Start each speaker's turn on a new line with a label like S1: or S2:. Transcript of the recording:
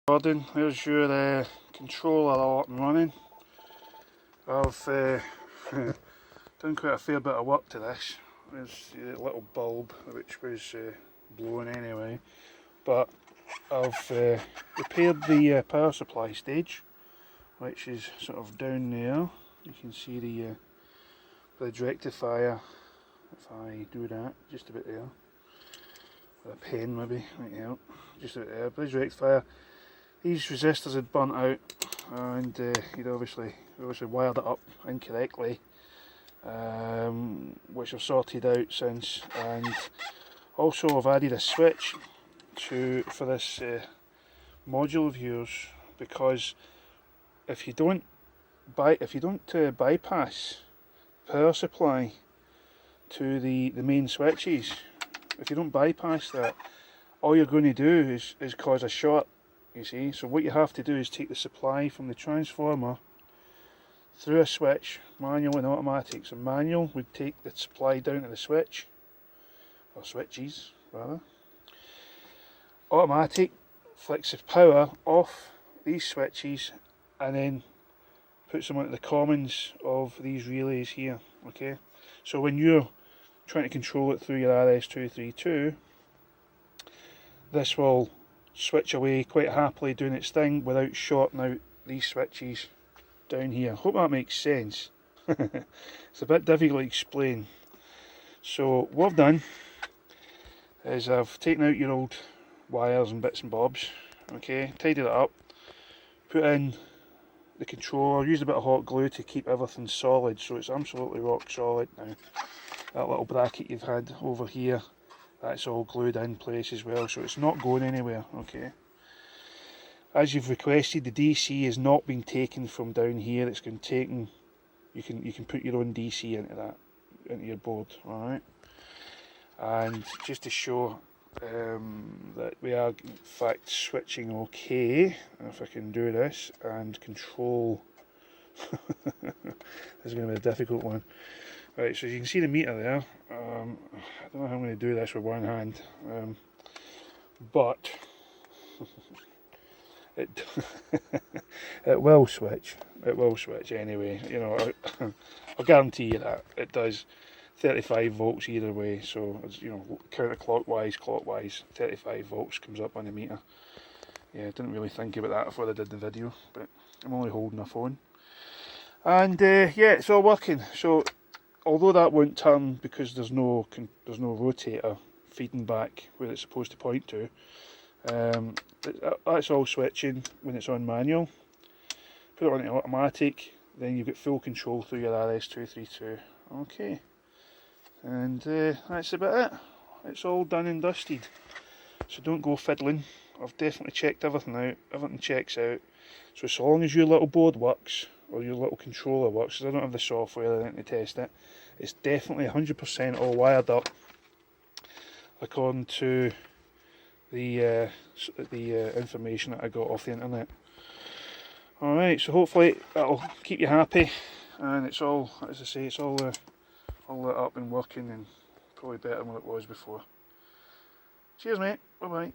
S1: Gordon, there's your controller all up and running. I've done quite a fair bit of work to this. There's a little bulb which was blown anyway, but I've repaired the power supply stage, which is sort of down there. You can see the bridge rectifier. If I do that, just about there, with a pen maybe might help. Just about there, bridge rectifier. These resistors had burnt out, and he'd obviously wired it up incorrectly, which I've sorted out since. And also I've added a switch for this module of yours, because if you don't bypass power supply to the main switches, if you don't bypass that, all you're going to do is cause a short. You see, so what you have to do is take the supply from the transformer through a switch, manual and automatic. So manual would take the supply down to the switch, or switches rather. Automatic flicks the power off these switches and then puts them onto the commons of these relays here. Okay, so when you're trying to control it through your RS232, this will switch away quite happily doing its thing without shorting out these switches down here. Hope that makes sense. It's a bit difficult to explain. So what I've done is I've taken out your old wires and bits and bobs, okay, tidied it up, put in the controller, used a bit of hot glue to keep everything solid, so it's absolutely rock solid now. That little bracket you've had over here, that's all glued in place as well, so it's not going anywhere. Okay, as you've requested, the DC has not been taken from down here, it's been taken. You can put your own DC into your board. Alright, and just to show that we are in fact switching okay, and if I can do this and control this is going to be a difficult one. Right, so you can see the meter there. I don't know how I'm going to do this with one hand, but it it will switch. It will switch anyway. You know, I'll guarantee you that it does. 35 volts either way. So it's, you know, counterclockwise, clockwise. 35 volts comes up on the meter. Yeah, I didn't really think about that before I did the video, but I'm only holding a phone, and yeah, it's all working. So although that won't turn because there's no rotator feeding back where it's supposed to point to, that's all switching when it's on manual. Put it on automatic, then you've got full control through your RS232. Okay, and that's about it. It's all done and dusted. So don't go fiddling. I've definitely checked everything out. Everything checks out. So as long as your little board works, or your little controller works, because I don't have the software or anything to test it, it's definitely 100% all wired up according to the information that I got off the internet. Alright, so hopefully that'll keep you happy, and it's all, as I say, it's all lit up and working, and probably better than what it was before. Cheers mate, bye bye.